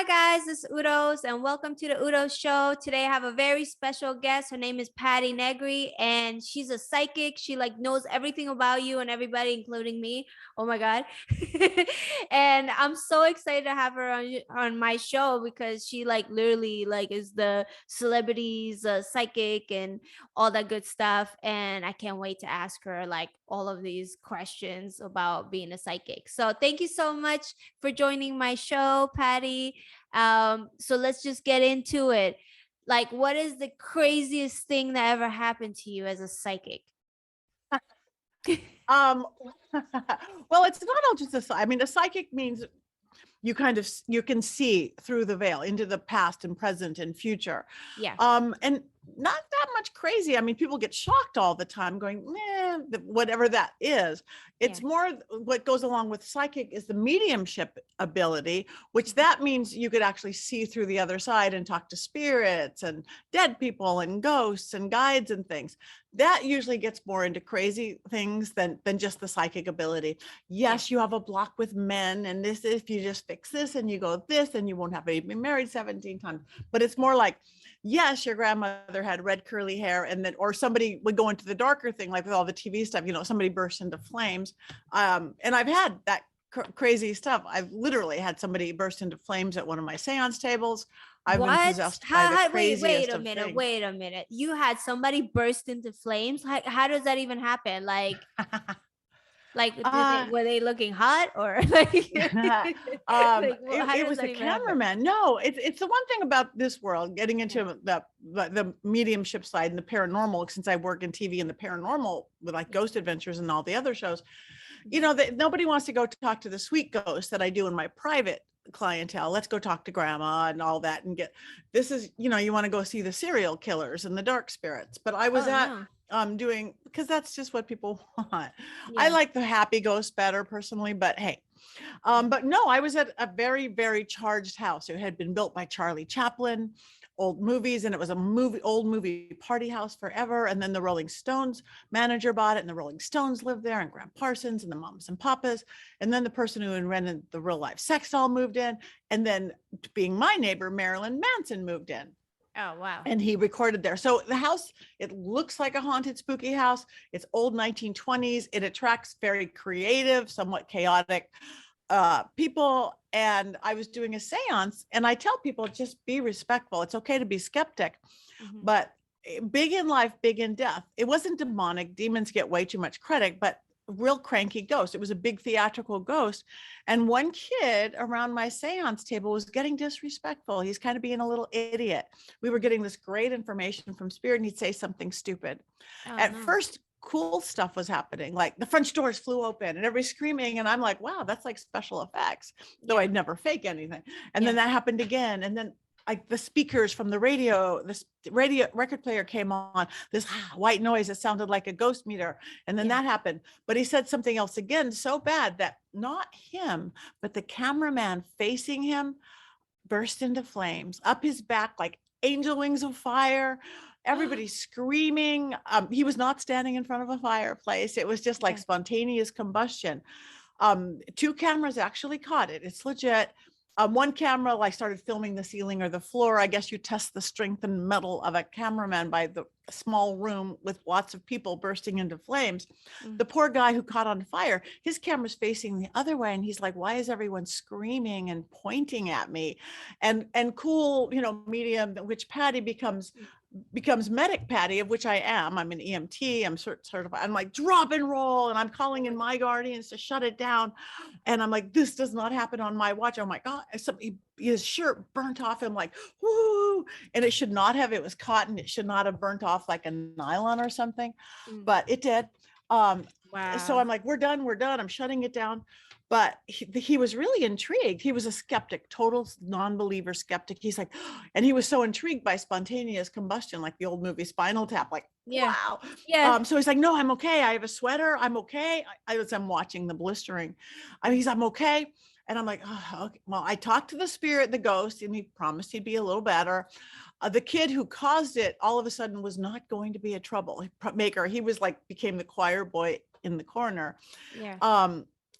Hi guys, this is Uldouz and welcome to the Uldouz show. Today I have a very special guest. Her name is Patti Negri and she's a psychic. She knows everything about you and everybody, including me. Oh my god. And I'm so excited to have her on my show because she literally is the celebrities psychic and all that good stuff, and I can't wait to ask her all of these questions about being a psychic. So thank you so much for joining my show, Patti. So let's just get into it. What is the craziest thing that ever happened to you as a psychic? Um, well, it's not all just I mean, a psychic means you can see through the veil into the past and present and future. Yeah. And not that much crazy. I mean, people get shocked all the time going, whatever that is. It's more what goes along with psychic is the mediumship ability, which that means you could actually see through the other side and talk to spirits and dead people and ghosts and guides and things. That usually gets more into crazy things than just the psychic ability. Yes, you have a block with men, and this, if you just fix this and you go this, and you won't have to be married 17 times. But it's more like, yes, your grandmother had red curly hair, and then, or somebody would go into the darker thing, like with all the TV stuff, somebody burst into flames. And I've had that crazy stuff. I've literally had somebody burst into flames at one of my seance tables. I've been possessed by the craziest wait a of minute, things. wait a minute. You had somebody burst into flames? How does that even happen? Were they looking hot or It was the cameraman. No, it's the one thing about this world, getting into the mediumship side and the paranormal, since I work in TV and the paranormal with Ghost Adventures and all the other shows, nobody wants to go talk to the sweet ghost that I do in my private clientele. Let's go talk to grandma and all that and this is, you want to go see the serial killers and the dark spirits. But I was doing, because that's just what people want. I like the happy ghost better personally, but hey, but no, I was at a very, very charged house. It had been built by Charlie Chaplin, old movies, and it was old movie party house forever. And then the Rolling Stones manager bought it, and the Rolling Stones lived there, and Graham Parsons and the Mamas and Papas. And then the person who rented the real life sex doll moved in. And then, being my neighbor, Marilyn Manson moved in. Oh, wow. And he recorded there. So the house, it looks like a haunted, spooky house. It's old 1920s. It attracts very creative, somewhat chaotic people. And I was doing a seance, and I tell people, just be respectful. It's okay to be skeptic, but big in life, big in death. It wasn't demonic. Demons get way too much credit, but real cranky ghost. It was a big theatrical ghost. And one kid around my seance table was getting disrespectful. He's kind of being a little idiot. We were getting this great information from spirit, and he'd say something stupid. At first, cool stuff was happening, like the French doors flew open and everybody's screaming, and I'm like, wow, that's like special effects, though I'd never fake anything. And then that happened again, and then the speakers from the radio, this radio record player came on, this white noise that sounded like a ghost meter, and then that happened. But he said something else again, so bad that not him, but the cameraman facing him burst into flames up his back like angel wings of fire. Everybody screaming. He was not standing in front of a fireplace. It was just like spontaneous combustion. 2 cameras actually caught it. It's legit. One camera started filming the ceiling or the floor. I guess you test the strength and metal of a cameraman by the small room with lots of people bursting into flames. The poor guy who caught on fire, his camera's facing the other way, and he's like, why is everyone screaming and pointing at me? And cool, medium, which Patti becomes medic Patti, of which I am. I'm an EMT. I'm certified. I'm like, drop and roll, and I'm calling in my guardians to shut it down. And I'm like, this does not happen on my watch. Oh my God! His shirt burnt off him, like, whoo! And it should not have. It was cotton. It should not have burnt off like a nylon or something, but it did. Wow. So I'm like, we're done. I'm shutting it down. But he was really intrigued. He was a skeptic, total non-believer skeptic. He's like, and he was so intrigued by spontaneous combustion, like the old movie Spinal Tap, like, wow. So he's like, no, I'm okay. I have a sweater. I'm okay. I'm watching the blistering. I'm okay. And I'm like, oh, okay. Well, I talked to the spirit, the ghost, and he promised he'd be a little better. The kid who caused it all of a sudden was not going to be a troublemaker. He was became the choir boy in the corner.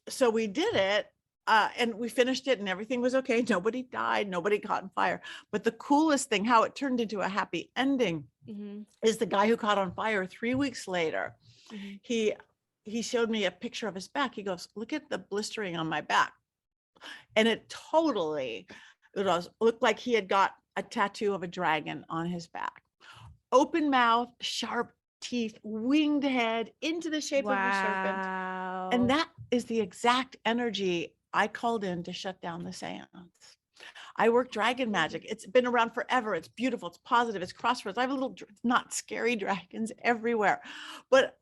So we did it. and we finished it and everything was okay. Nobody died, nobody caught on fire. But the coolest thing, how it turned into a happy ending, is the guy who caught on fire 3 weeks later. He showed me a picture of his back. He goes, look at the blistering on my back. And it totally looked like he had got a tattoo of a dragon on his back. Open mouth, sharp teeth, winged head into the shape of a serpent. And that is the exact energy I called in to shut down the seance. I work dragon magic. It's been around forever. It's beautiful. It's positive. It's crossroads. I have little, not scary dragons everywhere, but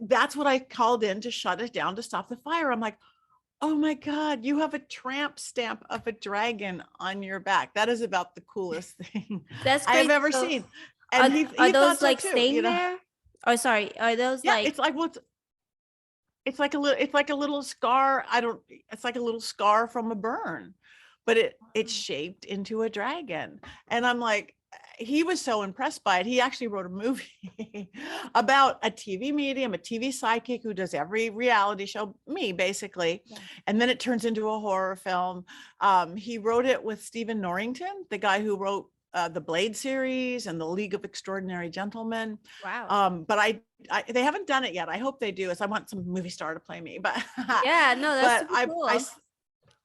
that's what I called in to shut it down, to stop the fire. I'm like, oh my God, you have a tramp stamp of a dragon on your back. That is about the coolest thing That's I have crazy. ever So seen. And he are thought those so like too, staying you know? there? Oh, sorry. Are those Yeah, like? it's like what's it's like a little scar. It's like a little scar from a burn, but it's shaped into a dragon. And I'm like, he was so impressed by it. He actually wrote a movie about a TV medium, a TV psychic who does every reality show, me basically. Yeah. And then it turns into a horror film. He wrote it with Stephen Norrington, the guy who wrote the Blade series and the League of Extraordinary Gentlemen. Wow. But they haven't done it yet. I hope they do. I want some movie star to play me, but Yeah, no, that's but super cool.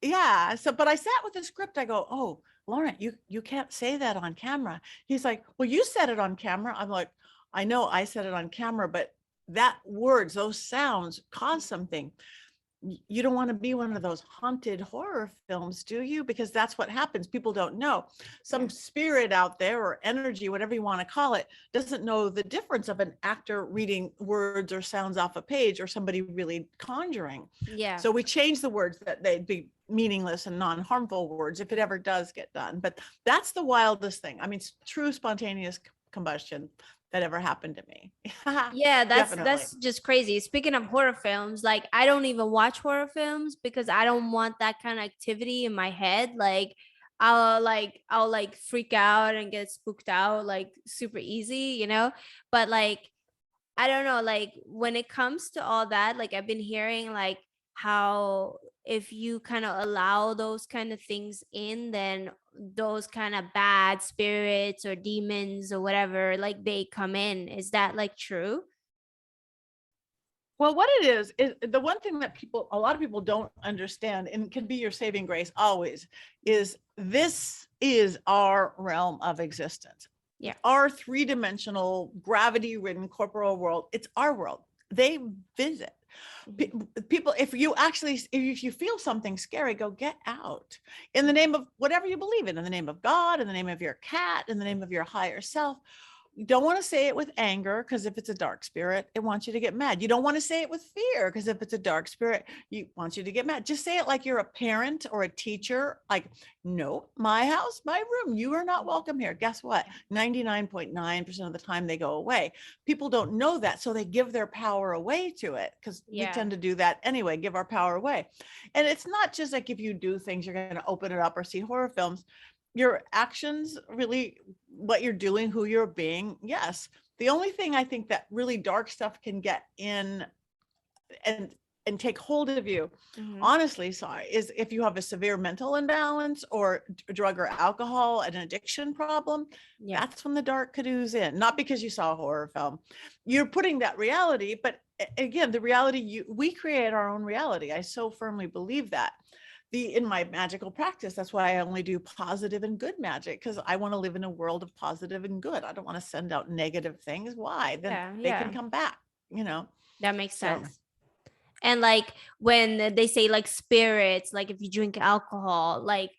yeah. So, but I sat with the script. I go, oh, Lauren, you can't say that on camera. He's like, well, you said it on camera. I'm like, I know I said it on camera, but that words, those sounds cause something. You don't want to be one of those haunted horror films, do you? Because that's what happens. People don't know. Some spirit out there, or energy, whatever you want to call it, doesn't know the difference of an actor reading words or sounds off a page or somebody really conjuring. Yeah. So we change the words that they'd be meaningless and non-harmful words if it ever does get done. But that's the wildest thing. I mean, true spontaneous combustion that ever happened to me. Yeah, Definitely. that's just crazy. Speaking of horror films, like I don't even watch horror films because I don't want that kind of activity in my head. Like I'll freak out and get spooked out like super easy, you know? But like I don't know, like when it comes to all that, like I've been hearing like how if you kind of allow those kind of things in, then those kind of bad spirits or demons or whatever, like they come in. Is that like true? Well, what it is the one thing that a lot of people don't understand, and can be your saving grace always, is this is our realm of existence. Yeah. Our three-dimensional, gravity-ridden corporeal world. It's our world. They visit. People, if you feel something scary, go get out in the name of whatever you believe in the name of God, in the name of your cat, in the name of your higher self. You don't want to say it with anger, because if it's a dark spirit, it wants you to get mad. You don't want to say it with fear, because if it's a dark spirit, it wants you to get mad. Just say it like you're a parent or a teacher. Like, no, my house, my room, you are not welcome here. Guess what? 99.9% of the time they go away. People don't know that, so they give their power away to it, because we tend to do that anyway, give our power away. And it's not just like if you do things, you're going to open it up or see horror films. Your actions, really what you're doing, who you're being. Yes. The only thing I think that really dark stuff can get in and take hold of you, honestly, is if you have a severe mental imbalance or drug or alcohol, an addiction problem. That's when the dark could ooze in. Not because you saw a horror film. You're putting that reality, but again, the reality, we create our own reality. I so firmly believe that. In my magical practice, that's why I only do positive and good magic, because I want to live in a world of positive and good. I don't want to send out negative things. Why? Then they can come back, you know? That makes sense. And like when they say like spirits, like if you drink alcohol, like,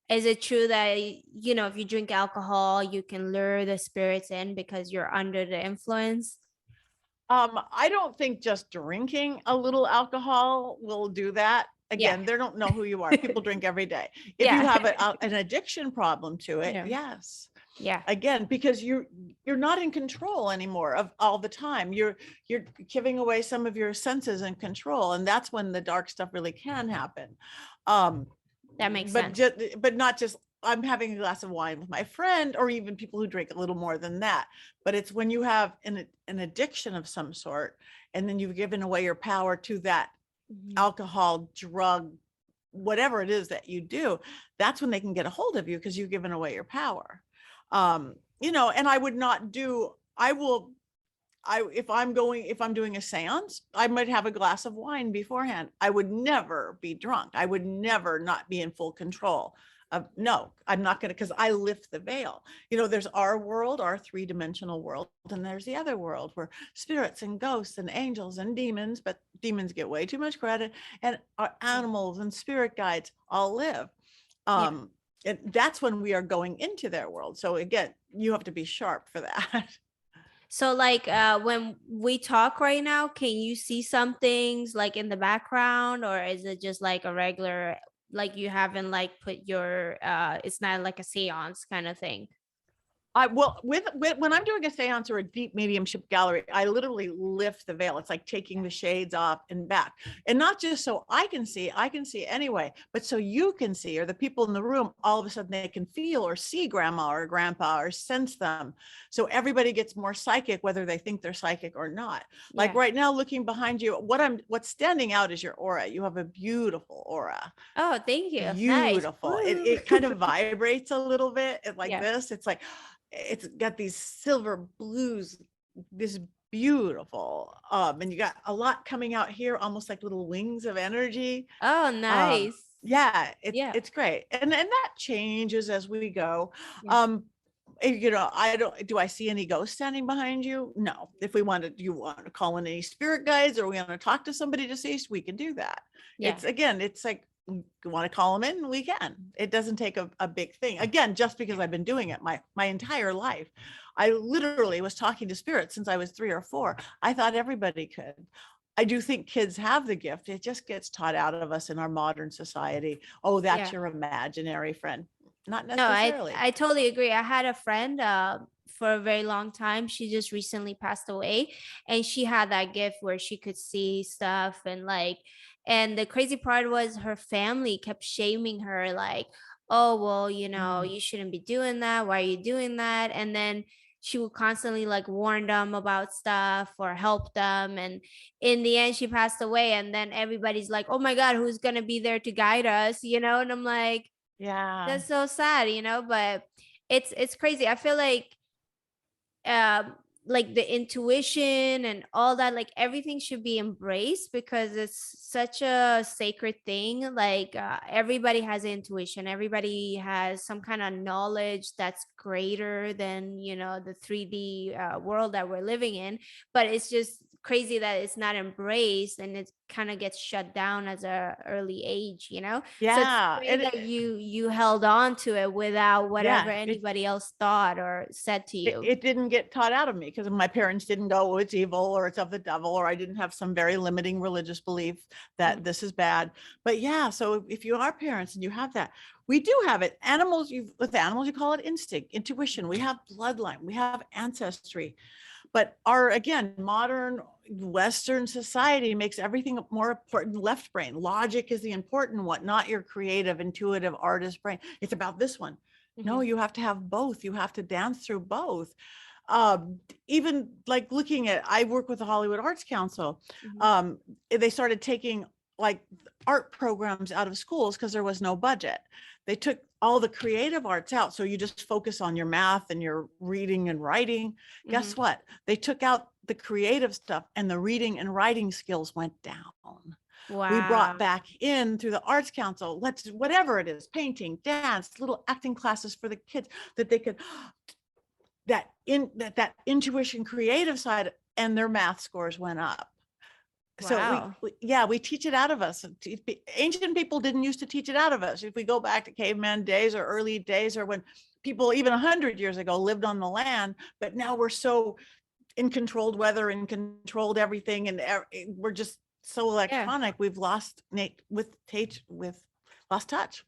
is it true that, you know, if you drink alcohol, you can lure the spirits in because you're under the influence? I don't think just drinking a little alcohol will do that. Again, they don't know who you are. People drink every day. If you have an addiction problem to it, yes. Yeah. Again, because you're not in control anymore of all the time. You're giving away some of your senses and control, and that's when the dark stuff really can happen. That makes sense. But not just I'm having a glass of wine with my friend, or even people who drink a little more than that. But it's when you have an addiction of some sort, and then you've given away your power to that alcohol, drug, whatever it is that you do, that's when they can get a hold of you because you've given away your power. You know, and I would not do, if I'm doing a seance, I might have a glass of wine beforehand. I would never be drunk. I would never not be in full control of, no, I'm not going to, because I lift the veil. You know, there's our world, our 3-dimensional world, and there's the other world where spirits and ghosts and angels and demons, but demons get way too much credit, and our animals and spirit guides all live. And that's when we are going into their world. So again, you have to be sharp for that. So like when we talk right now, can you see some things like in the background, or is it just like a regular, like you haven't like put your it's not like a seance kind of thing? Well, with when I'm doing a seance or a deep mediumship gallery, I literally lift the veil. It's like taking the shades off and back, and not just so I can see anyway, but so you can see, or the people in the room, all of a sudden they can feel or see grandma or grandpa or sense them. So everybody gets more psychic, whether they think they're psychic or not. Like right now, looking behind you, what's standing out is your aura. You have a beautiful aura. Oh, thank you. Nice. Beautiful. Woo. It kind of vibrates a little bit like Yeah. this. It's like, it's got these silver blues, this beautiful, and you got a lot coming out here, almost like little wings of energy. Oh, nice. Yeah, Yeah. it's great. And that changes as we go. Yeah. You know, do I see any ghosts standing behind you? No. If we wanted, you want to call in any spirit guides, or we want to talk to somebody deceased, we can do that. Yeah. It's like, you want to call them in, we can. It doesn't take a big thing. Again, just because I've been doing it my entire life. I literally was talking to spirits since I was 3 or 4. I thought everybody could. I do think kids have the gift. It just gets taught out of us in our modern society. Oh, that's Yeah. your imaginary friend. Not No, necessarily. I totally agree. I had a friend for a very long time. She just recently passed away, and she had that gift where she could see stuff, and like, and the crazy part was her family kept shaming her like, "Oh, well, you know, Mm. you shouldn't be doing that. Why are you doing that?" And then she would constantly like warn them about stuff or help them, and in the end she passed away, and then everybody's like, "Oh my god, who's going to be there to guide us?" You know, and I'm like, Yeah. that's so sad, you know, but it's crazy. I feel like the intuition and all that, like everything should be embraced because it's such a sacred thing. Like everybody has intuition, everybody has some kind of knowledge that's greater than, you know, the 3D world that we're living in. But it's just crazy that it's not embraced, and it kind of gets shut down as a early age, you know. So it's Yeah. great that you held on to it without whatever Yeah. anybody else thought or said to you. It didn't get taught out of me because my parents didn't go, oh, it's evil or it's of the devil, or I didn't have some very limiting religious belief that this is bad. But yeah, so if you are parents and you have that, we do have it. With animals, you call it instinct, intuition. We have bloodline, we have ancestry. But our, again, modern Western society makes everything more important. Left brain logic is the important one, not your creative, intuitive artist brain. It's about this one. No, you have to have both. You have to dance through both. Even like looking at, I work with the Hollywood Arts Council. They started taking like art programs out of schools because there was no budget. They took all the creative arts out. So you just focus on your math and your reading and writing. Guess what? They took out the creative stuff, and the reading and writing skills went down. We brought Wow. back in through the Arts Council, whatever it is, painting, dance, little acting classes for the kids, that they could, that intuition, creative side, and their math scores went up. So Wow. we teach it out of us. Ancient people didn't used to teach it out of us. If we go back to caveman days or early days, or when people even 100 years ago lived on the land, but now we're so in controlled weather and controlled everything, and we're just so Yeah. electronic. We've lost lost touch.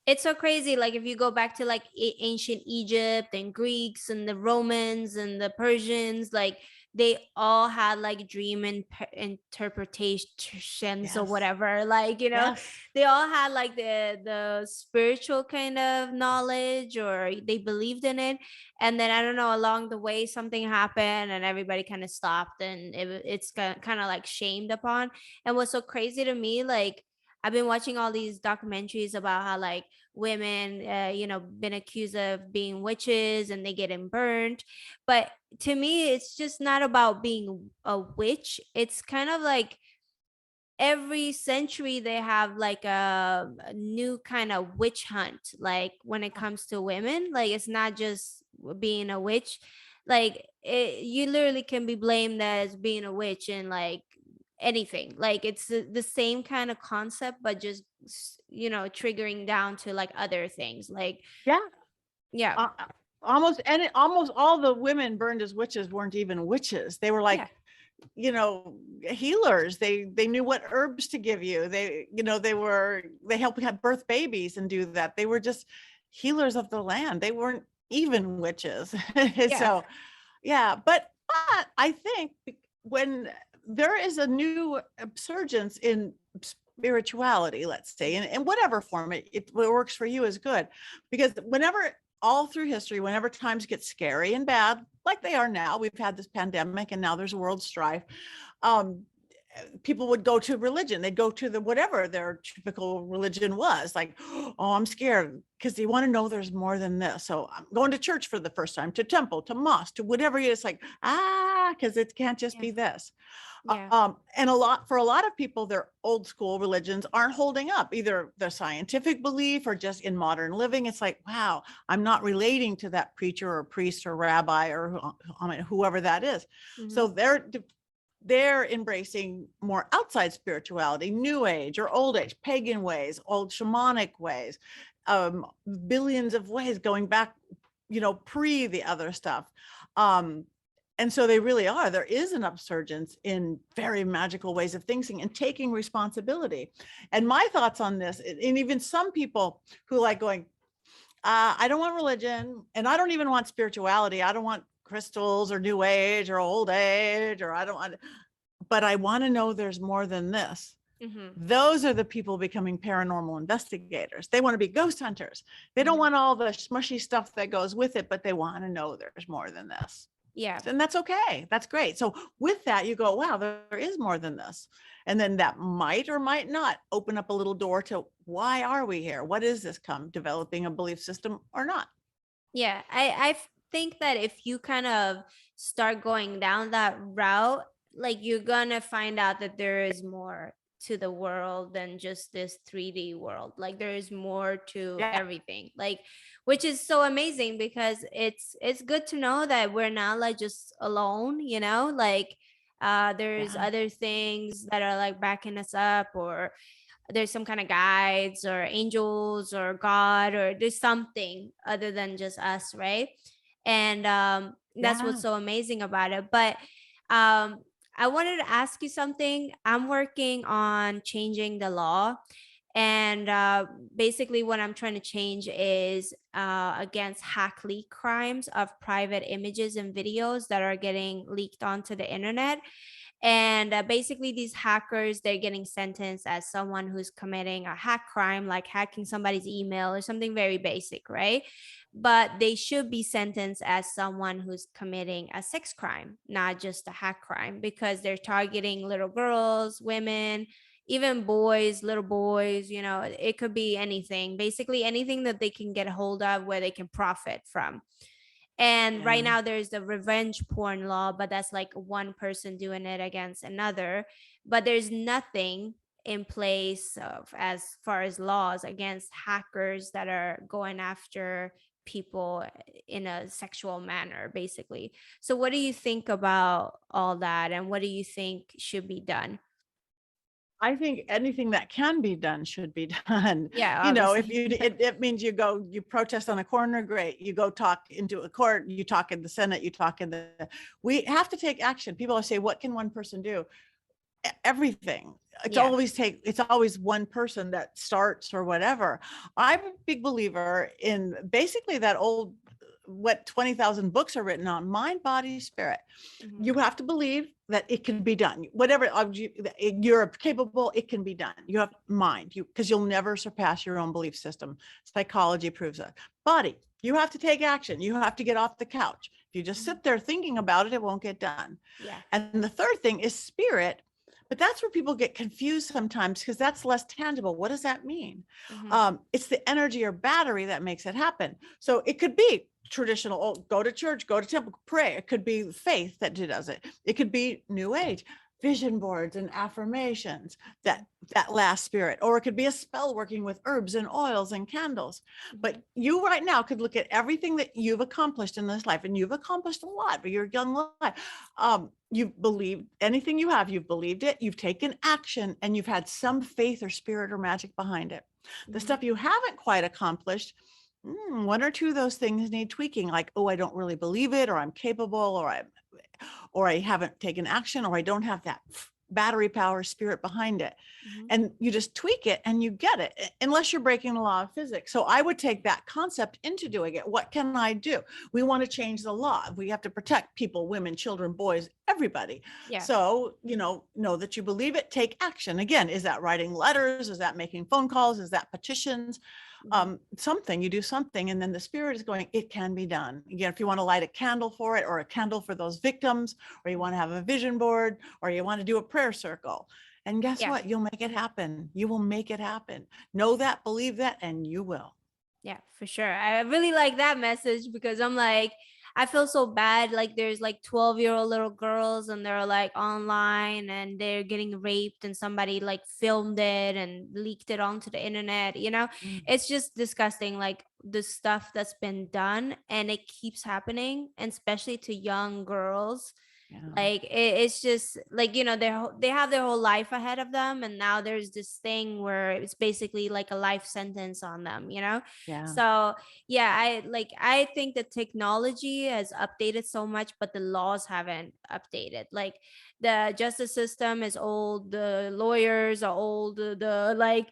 It's so crazy. Like if you go back to like ancient Egypt and Greeks and the Romans and the Persians, like they all had like dream interpretations or Yes. whatever. Like, you know, Yes. they all had like the spiritual kind of knowledge, or they believed in it. And then I don't know, along the way something happened and everybody kind of stopped, and it's kind of like shamed upon. And what's so crazy to me, like I've been watching all these documentaries about how like women, been accused of being witches and they getting burned. But to me, it's just not about being a witch. It's kind of like every century they have like a new kind of witch hunt, like when it comes to women. Like it's not just being a witch. Like you literally can be blamed as being a witch and like anything. Like it's the same kind of concept, but just triggering down to like other things. Like Yeah. yeah, Uh, almost all the women burned as witches weren't even witches. They were yeah, like, healers. They knew what herbs to give you. They helped have birth babies and do that. They were just healers of the land. They weren't even witches. yeah, So yeah, but I think when there is a new resurgence in spirituality, let's say, in whatever form it works for you is good, because whenever all through history, whenever times get scary and bad, like they are now, we've had this pandemic and now there's world strife. Um, People would go to religion. They'd go to the whatever their typical religion was, like, oh, I'm scared, because they want to know there's more than this. So I'm going to church for the first time, to temple, to mosque, to whatever it is, like, because it can't just yeah, be this. yeah, And for a lot of people, their old school religions aren't holding up, either their scientific belief or just in modern living. It's like, wow, I'm not relating to that preacher or priest or rabbi or whoever that is. hmm, So they're embracing more outside spirituality, new age or old age, pagan ways, old shamanic ways, billions of ways going back, pre the other stuff. And so there is an upsurgence in very magical ways of thinking and taking responsibility. And my thoughts on this, and even some people who like going, I don't want religion, and I don't even want spirituality. I don't want crystals or new age or old age, or I don't want, but I want to know there's more than this. hmm, Those are the people becoming paranormal investigators. They want to be ghost hunters. They don't hmm, want all the smushy stuff that goes with it, but they want to know there's more than this. yeah, And that's okay. That's great. So with that, you go, wow, there is more than this. And then that might or might not open up a little door to, why are we here? What is this, come developing a belief system or not? yeah. I think that if you kind of start going down that route, like you're gonna find out that there is more to the world than just this 3D world. Like there is more to Yeah. everything. Like which is so amazing because it's good to know that we're not like just alone, like there's Yeah. other things that are like backing us up, or there's some kind of guides or angels or God, or there's something other than just us, right? And that's what's Yeah. so amazing about it. But um I wanted to ask you something. I'm working on changing the law, and basically what I'm trying to change is against hack leak crimes of private images and videos that are getting leaked onto the internet. And basically these hackers, they're getting sentenced as someone who's committing a hack crime, like hacking somebody's email or something very basic, right? But they should be sentenced as someone who's committing a sex crime, not just a hack crime, because they're targeting little girls, women, even boys, little boys. It could be anything, basically anything that they can get a hold of where they can profit from. And right Yeah. now there's the revenge porn law, but that's like one person doing it against another. But there's nothing in place of as far as laws against hackers that are going after people in a sexual manner, basically. So what do you think about all that, and what do you think should be done? I think anything that can be done should be done. Yeah, If obviously. it means you protest on a corner, great. You go talk into a court, you talk in the Senate, you talk we have to take action. People say, what can one person do? Everything. Yeah. It's always one person that starts or whatever. I'm a big believer in basically that old, what 20,000 books are written on, mind, body, spirit. Mhm. You have to believe that it can be done. Whatever you're capable, it can be done. You have mind, because you'll never surpass your own belief system. Psychology proves that. Body, you have to take action. You have to get off the couch. If you just Mhm. sit there thinking about it, it won't get done. Yeah. And the third thing is spirit. But that's where people get confused sometimes, because that's less tangible. What does that mean? Mhm. It's the energy or battery that makes it happen. So it could be traditional, oh, go to church, go to temple, pray. It could be faith that does it. It could be new age, vision boards and affirmations, that last spirit, or it could be a spell working with herbs and oils and candles. But Mhm. you right now could look at everything that you've accomplished in this life, and you've accomplished a lot for your young life. You've believed anything you have, you've believed it, you've taken action, and you've had some faith or spirit or magic behind it. The Mhm. stuff you haven't quite accomplished, one or two of those things need tweaking, like, oh, I don't really believe it, or I'm capable, or I haven't taken action, or I don't have that battery power spirit behind it. Mhm. And you just tweak it and you get it, unless you're breaking the law of physics. So I would take that concept into doing it. What can I do? We want to change the law. We have to protect people, women, children, boys, everybody. Yeah. So, know that you believe it, take action. Again, is that writing letters? Is that making phone calls? Is that petitions? Mhm. Something, you do something, and then the spirit is going, it can be done. Again, if you want to light a candle for it, or a candle for those victims, or you want to have a vision board, or you want to do a prayer circle. And guess Yeah. what? You'll make it happen. You will make it happen. Know that, believe that, and you will. Yeah, for sure. I really like that message because I'm like, I feel so bad. Like, there's like 12-year-old little girls and they're like online and they're getting raped and somebody like filmed it and leaked it onto the internet. Mm, It's just disgusting. Like, the stuff that's been done and it keeps happening, and especially to young girls. yeah. Like, it's just like, they have their whole life ahead of them, and now there's this thing where it's basically like a life sentence on them. Yeah. So yeah, I think the technology has updated so much, but the laws haven't updated. Like, the justice system is old, the lawyers are old, the like,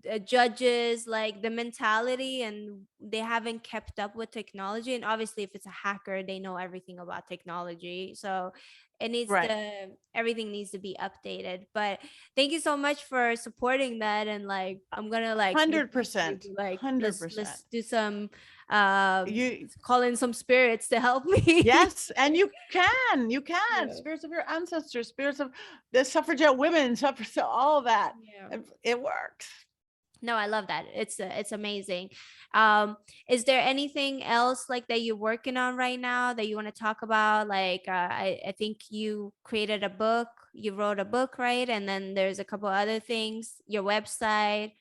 the judges, like the mentality, and they haven't kept up with technology. And obviously, if it's a hacker, they know everything about technology. So Right. everything needs to be updated. But thank you so much for supporting that. And like, I'm gonna like look into 100%. YouTube, like, let's 100%. do some um You, call in some spirits to help me. yes. And you can, Yeah. spirits of your ancestors, spirits of the suffragette women, suffrage, all of that. Yeah. And it works. No, I love that. It's amazing. Um, is there anything else like that you're working on right now that you want to talk about? Like, I think you created a book, you wrote a book, right? And then there's a couple other things, your website.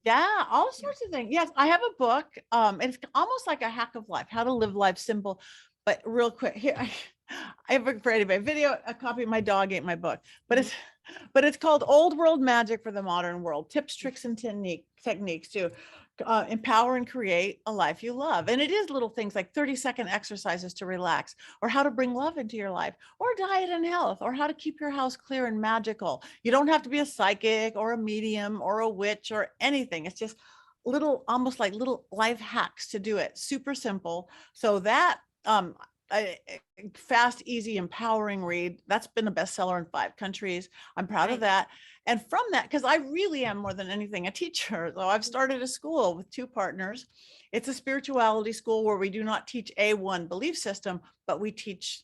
Yeah, all sorts of things. Yes, I have a book. And it's almost like a hack of life, how to live life simple. But real quick, here I have a for anybody video, a copy of my dog ate my book, but Mhm. it's called Old World Magic for the Modern World: Tips, Tricks, and Techniques to empower and create a life you love. And it is little things like 30-second exercises to relax, or how to bring love into your life, or diet and health, or how to keep your house clear and magical. You don't have to be a psychic or a medium or a witch or anything. It's just almost like little life hacks to do it. Super simple. So that a fast, easy, empowering read. That's been a bestseller in 5 countries. I'm proud of Nice. that. And from that, because I really am more than anything a teacher, though I've started a school with 2 partners. It's a spirituality school where we do not teach one belief system, but we teach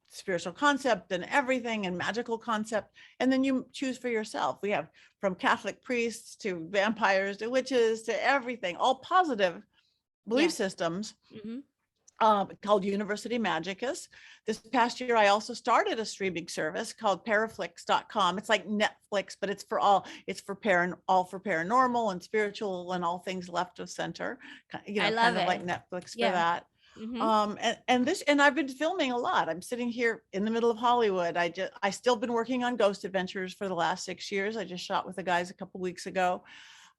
spiritual concept and everything, and magical concept. And then you choose for yourself. We have from Catholic priests to vampires to witches to everything, all positive belief Yeah. systems, Hmm. called University Magickus. This past year, I also started a streaming service called paraflix.com. It's like Netflix, but it's for all paranormal and spiritual and all things left of center, I love kind of it. like Netflix for Yeah. that. Hmm. And I've been filming a lot. I'm sitting here in the middle of Hollywood. I still been working on ghost adventures for the last 6 years. I just shot with the guys a couple weeks ago.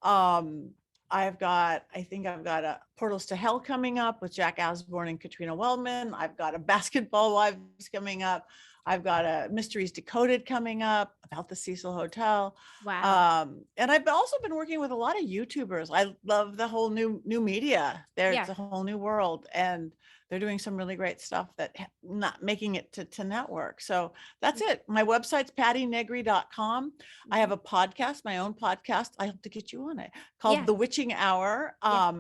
Um, I think I've got a Portals to Hell coming up with Jack Osborne and Katrina Wellman. I've got a Basketball Wives coming up. I've got a Mysteries Decoded coming up about the Cecil Hotel. Wow. And I've also been working with a lot of YouTubers. I love the whole new media. There's Yeah. a whole new world, and they're doing some really great stuff that not making it to network. So that's it. My website's pattynegri.com. I have Mhm. a podcast, my own podcast. I hope to get you on it, called Yeah. The Witching Hour. Yeah.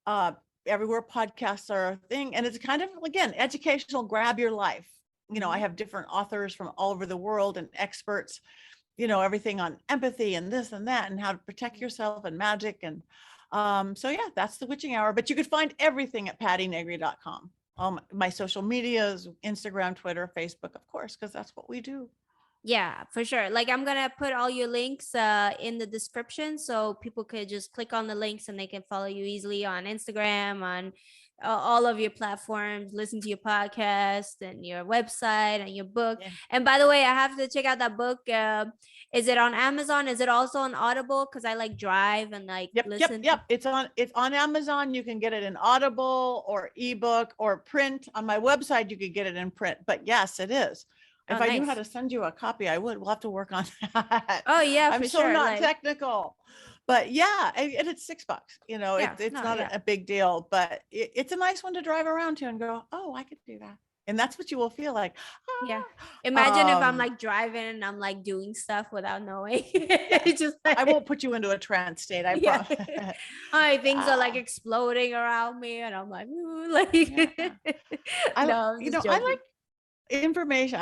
Uh, Everywhere podcasts are a thing. And it's kind of, again, educational, grab your life. you know, I have different authors from all over the world and experts, you know, everything on empathy and this and that and how to protect yourself and magic. And so yeah, that's the witching hour. But you could find everything at pattinegri.com. My social medias, Instagram, Twitter, Facebook, of course, because that's what we do. Yeah, for sure. Like I'm gonna put all your links in the description so people could just click on the links and they can follow you easily on Instagram, on all of your platforms, listen to your podcast and your website and your book. Yeah. And by the way, I have to check out that book. Is it on Amazon? Is it also on Audible? Because I like drive and like listen. Yep. It's on Amazon. You can get it in Audible or ebook or print. On my website, you could get it in print. But yes, it is. If I knew how to send you a copy, I would. We'll have to work on that. Oh yeah, I'm for so sure. not Like, technical. But yeah, and it's $6. You know, yeah, it's no, not yeah. a big deal, but it's a nice one to drive around to and go, oh, I could do that. And that's what you will feel like. Yeah. Imagine if I'm Um, like driving and I'm like doing stuff without knowing. yeah, It's just I like, won't put you into a trance state, I yeah. promise. All right, things are like Ah, exploding around me, and I'm like, "Ooh," like, yeah. no, I'm You just know, I joking. like information.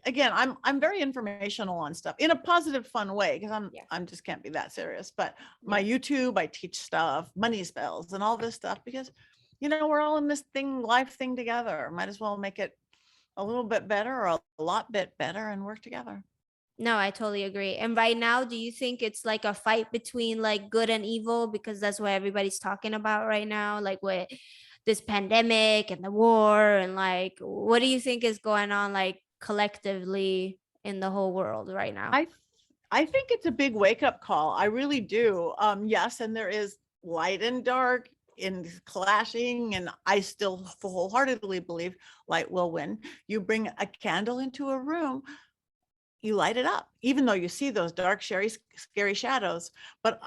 Again, I'm very informational on stuff in a positive, fun way because Yeah, I'm just can't be that serious. But my yeah, YouTube, I teach stuff, money spells, and all this stuff because, you know, we're all in this life thing together. Might as well make it a little bit better or a lot bit better and work together. no, I totally agree. And right now, do you think it's like a fight between like good and evil? Because that's what everybody's talking about right now, like with this pandemic and the war, and like, what do you think is going on, like collectively in the whole world right now? I I think it's a big wake up call. I really do. Yes, and there is light and dark in clashing, and I still wholeheartedly believe light will win. You bring a candle into a room, you light it up, even though you see those dark, scary shadows. But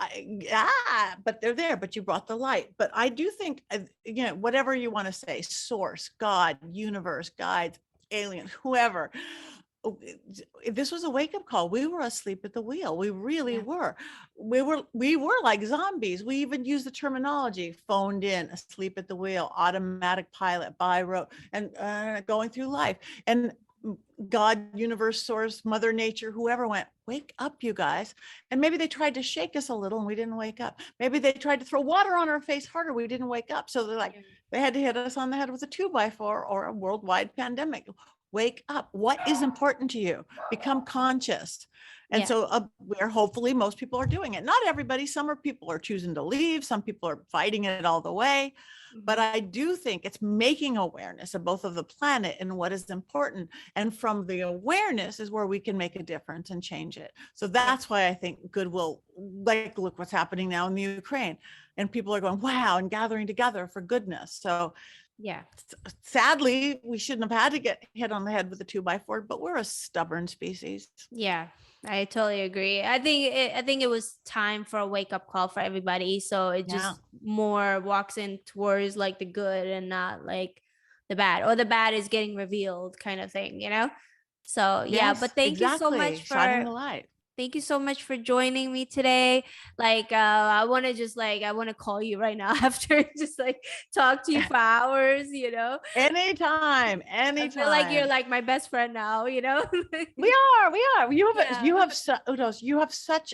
they're there. But you brought the light. But I do think, you know, whatever you want to say, source, God, universe, guides, aliens, whoever. This was a wake up call. We were asleep at the wheel. We really Yeah. were. We were like zombies. We even used the terminology phoned in, asleep at the wheel, automatic pilot, by road, and going through life. And God, universe, source, mother nature, whoever went, wake up, you guys. And maybe they tried to shake us a little and we didn't wake up. Maybe they tried to throw water on our face harder. We didn't wake up. So they're like, they had to hit us on the head with a 2x4 or a worldwide pandemic. Wake up. What is important to you? Become conscious. And Yeah. so we're hopefully most people are doing it. Not everybody. Some people are choosing to leave. Some people are fighting it all the way. But I do think it's making awareness of both of the planet and what is important. And from the awareness is where we can make a difference and change it. So that's why I think good will, like, look what's happening now in the Ukraine. And people are going, wow, and gathering together for goodness. So Yeah. sadly, we shouldn't have had to get hit on the head with a 2x4, but we're a stubborn species. Yeah, I totally agree. I think it was time for a wake up call for everybody. So it Yeah. just more walks in towards like the good and not like the bad, or the bad is getting revealed kind of thing, you know? So yeah, Yes, but thank you so exactly. much Shining for the light. thank you so much for joining me today. Like I want to just like I want to call you right now after just like talk to you for hours, you know? Anytime, I feel like you're anytime. like my best friend now, you know? We are. You Yeah. have Uldouz, you have such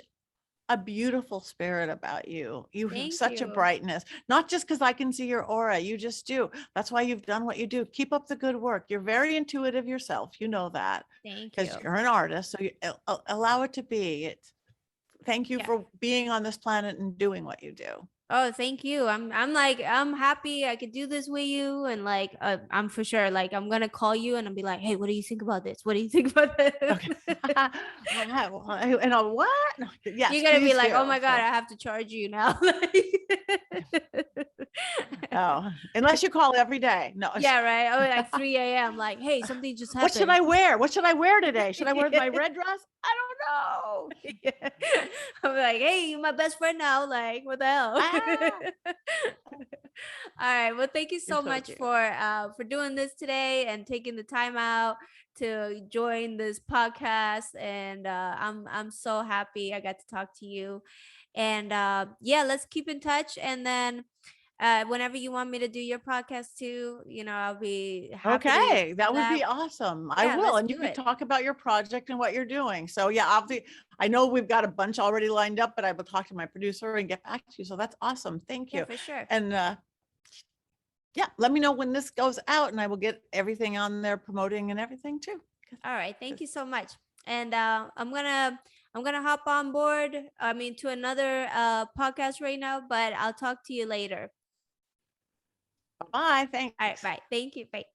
a beautiful spirit about you. You have Thank such a you. brightness, not just because I can see your aura. You just do. That's why you've done what you do. Keep up the good work. You're very intuitive yourself. You know that Thank because you. you're an artist. So you allow it to be. Thank you Yeah. for being on this planet and doing what you do. Oh, thank you. I'm like I'm happy I could do this with you, and like I'm for sure like I'm gonna call you and I'll be like, hey, what do you think about this? What do you think about this? Okay. And what? Yes, You're gonna be please like, oh do. my god, So, I have to charge you now. oh, unless you call every day. No. Yeah, right. Oh, like 3 a.m. Like, hey, something just What should happened. I wear? What should I wear today? Should I wear my red dress? I don't know. Yeah. I'm like, hey, you're my best friend now. Like, what the hell? Ah, All right. Well, thank you you're so so much cute. for doing this today and taking the time out to join this podcast. And I'm so happy I got to talk to you. And yeah, let's keep in touch. And then whenever you want me to do your podcast too, I'll be happy to Okay, do that would that. be awesome. I Yeah, will. let's And you do could it. talk about your project and what you're doing. So yeah, obviously, I know we've got a bunch already lined up, but I will talk to my producer and get back to you. So that's awesome. Thank Yeah, you. for sure. And yeah, let me know when this goes out and I will get everything on there promoting and everything too. All right, thank you so much. And I'm gonna hop on board. I mean, to another podcast right now, but I'll talk to you later. Bye. All right, Thanks. bye. Thank you. Bye.